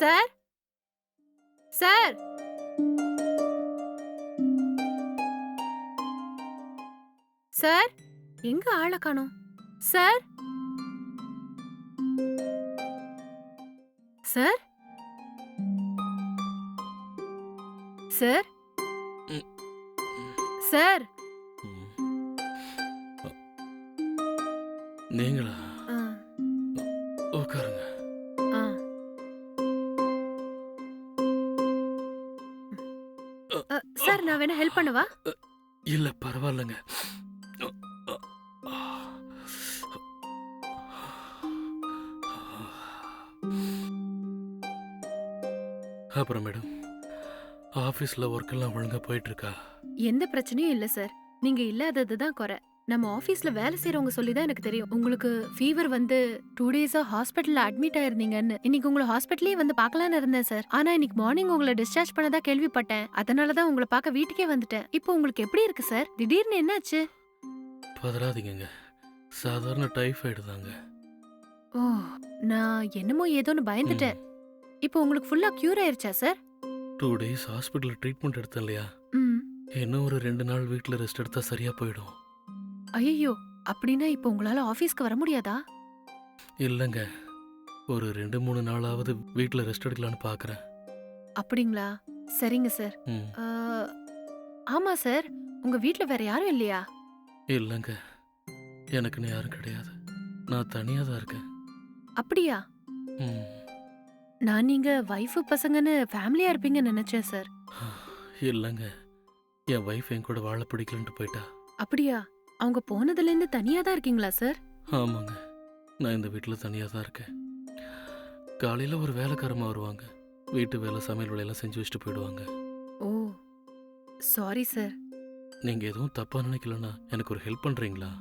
Sir sir sir எங்க ஆள காணோம்? சார் சார் சார் ம், சார் ம். நீங்களா? ஆ, உட்காருங்க. ஆ. சார் நான் வேணா ஹெல்ப் பண்ணவா? இல்ல பரவாயில்லைங்க. அப்புறம் மேடம், ஆஃபீஸில் ஒர்க்கெல்லாம் ஒழுங்கா போயிட்டு இருக்கா? எந்த பிரச்சனையும் இல்ல சார். நீங்க இல்லாததுதான் குறை. நம்ம ஆபீஸ்ல வேலை செய்றவங்க சொல்லி தான் எனக்கு தெரியும். உங்களுக்கு ஃபீவர் வந்து 2 டேஸா ஹாஸ்பிடல்ல அட்மிட் ஆயிருந்தீங்கன்னு. இன்னைக்கு உங்களை ஹாஸ்பிடல்லயே வந்து பார்க்கலாம்னு இருந்தேன் சார். ஆனா இன்னைக்கு மார்னிங் உங்களை டிஸ்சார்ஜ் பண்ணதா கேள்விப்பட்டேன். அதனால தான் உங்களை பார்க்க வீட்டுக்கே வந்துட்டேன். இப்போ உங்களுக்கு எப்படி இருக்கு சார்? திடீர்னு என்னாச்சு? பதறாதீங்கங்க, சாதாரண டைஃபாய்டு தாங்க. ஓ, நான் என்னமோ ஏதோன்னு பயந்துட்டேன். இப்போ உங்களுக்கு ஃபுல்லா கியூர் ஆயிருச்சா சார்? 2 டேஸ் ஹாஸ்பிட்டலில் ட்ரீட்மெண்ட் எடுத்தேன் இல்லையா, ம். இன்னும் ஒரு 2 நாள் வீட்டில் ரெஸ்ட் எடுத்தா சரியா போயிடும். ஐயோ, அப்படின்னா இப்போ உங்களால ஆபீஸ்க்கு வர முடியாதா? இல்லைங்க, ஒரு 2-3 நாளாவது வீட்டில் ரெஸ்ட் எடுக்கலான்னு பார்க்குறேன். அப்படிங்களா? சரிங்க சார். ம். ஆ, ஆமா சார். உங்க வீட்ல வேற யாரும் இல்லையா? இல்லைங்க, எனக்குன்னு யாரும் கிடையாது. நான் தனியாக தான் இருக்கேன். அப்படியா? ம். நான் நீங்க வைஃப் பசங்கன்னு ஃபேமிலியா இருப்பீங்கன்னு நினைச்சேன் சார். இல்லைங்க, என் ஒய்ஃப் என் கூட வாழ பிடிக்கலன்ட்டு போயிட்டா. அப்படியா? அவங்க போனதுல இருந்து தனியா தான் இருக்கீங்களா சார்? ஆமாங்க, நான் இந்த வீட்டில் தனியாக தான் இருக்கேன். காலையில் ஒரு வேலைக்காரமா வருவாங்க, வீட்டு வேலை சமையல் வேலையெல்லாம் செஞ்சு வச்சுட்டு போயிடுவாங்க. ஓ, சாரி சார். நீங்கள் எதுவும் தப்பாக நினைக்கலன்னா எனக்கு ஒரு ஹெல்ப் பண்ணுறீங்களா?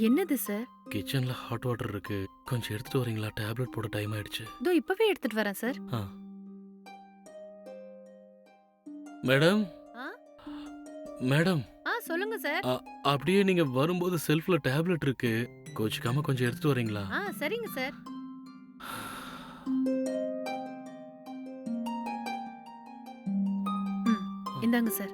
என்னது சார்? கிச்சனில் ஹாட் வாட்டர் இருக்கு, கொஞ்சம் எடுத்துட்டு வரீங்களா? டேப்லெட் போட டைம் ஆயிடுச்சு. இதோ இப்பவே எடுத்துட்டு வரேன் சார். ஆ மேடம், ஆ? மேடம், சொல்லுங்க சார். அப்படியே நீங்கள் வரும்போது செல்ஃபில் டேப்லெட் இருக்கு, கோச்சிக்காம கொஞ்சம் எடுத்துட்டு வரீங்களா? சரிங்க சார். ம், இந்தாங்க சார்.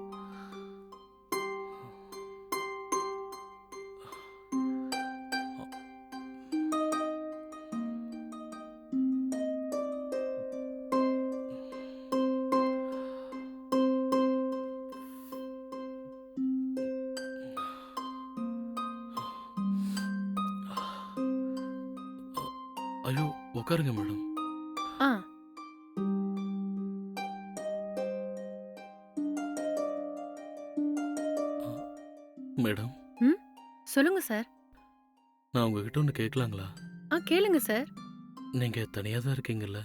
ஐயோ, உட்காருங்க மேடம். ஆ, மேடம், ம், சொல்லுங்க சார். நான் உங்ககிட்ட ஒன்று கேட்கலாங்களா? கேளுங்க சார். நீங்கள் தனியாக தான் இருக்கீங்கல்ல?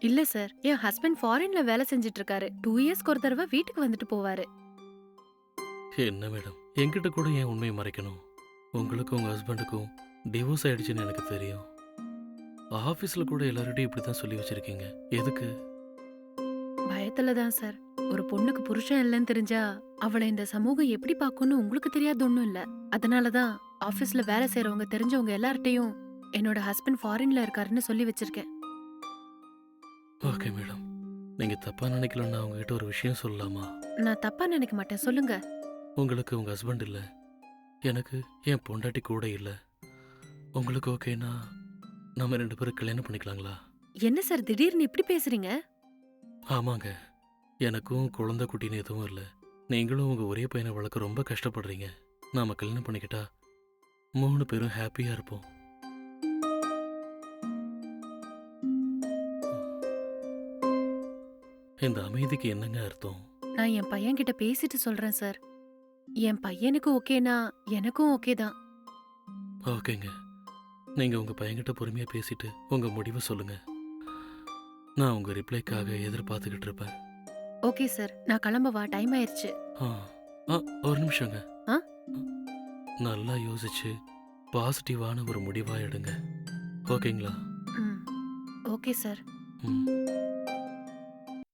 இல்ல சார், என் ஹஸ்பண்ட் ஃபாரின்ல வேலை செஞ்சுட்டு இருக்காரு. 2 இயர்ஸ்க்கு ஒரு தடவை வீட்டுக்கு வந்துட்டு போவாரு. என்ன மேடம், என்கிட்ட கூட ஏன் உண்மையை மறைக்கணும்? உங்களுக்கும் உங்கள் ஹஸ்பண்டுக்கும் டிவோர்ஸ் ஆயிடுச்சுன்னு எனக்கு தெரியும். ஆஃபீஸில் கூட எல்லார்கிட்டையும் இப்படி தான் சொல்லி வச்சிருக்கீங்க, எதுக்கு? பயத்துல தான் சார். ஒரு பொண்ணுக்கு புருஷன் இல்லைன்னு தெரிஞ்சா அவளை இந்த சமூகம் எப்படி பார்க்கும்னு உங்களுக்கு தெரியாது ஒண்ணும் இல்ல. அதனால தான் ஆபீஸ்ல வேலை செய்றவங்க தெரிஞ்சவங்க எல்லார்ட்டையும் என்னோட ஹஸ்பண்ட் ஃபாரின்ல இருக்காருன்னு சொல்லி வச்சிருக்கேன். ஓகே மேடம், நீங்கள் தப்பாக நினைக்கலன்னா உங்ககிட்ட ஒரு விஷயம் சொல்லலாமா? நான் தப்பா நினைக்க மாட்டேன், சொல்லுங்க. உங்களுக்கு உங்கள் ஹஸ்பண்ட் இல்லை, எனக்கு என் பொண்டாட்டி கூட இல்லை. உங்களுக்கு ஓகேனா நம்ம 2 பேரும் கல்யாணம் பண்ணிக்கலாங்களா? என்ன சார் திடீர்னு இப்படி பேசுறீங்க? ஆமாங்க, எனக்கும் குழந்தை குட்டின்னு எதுவும் இல்லை. நீங்களும் உங்கள் ஒரே பையனை வளர்க்க ரொம்ப கஷ்டப்படுறீங்க. நாம கல்யாணம் பண்ணிக்கிட்டா 3 பேரும் ஹாப்பியாக இருப்போம். இந்த அமைதிக்கு என்னங்க அர்த்தம்? நான் என் பையன் கிட்ட பேசிட்டு சொல்றேன் சார். என் பையனுக்கு ஓகேனா எனக்கும் ஓகே தான். ஓகேங்க, நீங்கள் உங்கள் பையன்கிட்ட பொறுமையாக பேசிட்டு உங்கள் முடிவை சொல்லுங்க. நான் உங்கள் ரிப்ளைக்காக எதிர்பார்த்துக்கிட்டு இருப்பேன். ஓகே சார், நான் கிளம்பவா? டைம் ஆயிருச்சு. ஆ ஆ ஒரு நிமிஷங்க. ஆ? நல்லா யோசிச்சு பாசிட்டிவான ஒரு முடிவாக எடுங்க, ஓகேங்களா? ம், ஓகே சார். ம்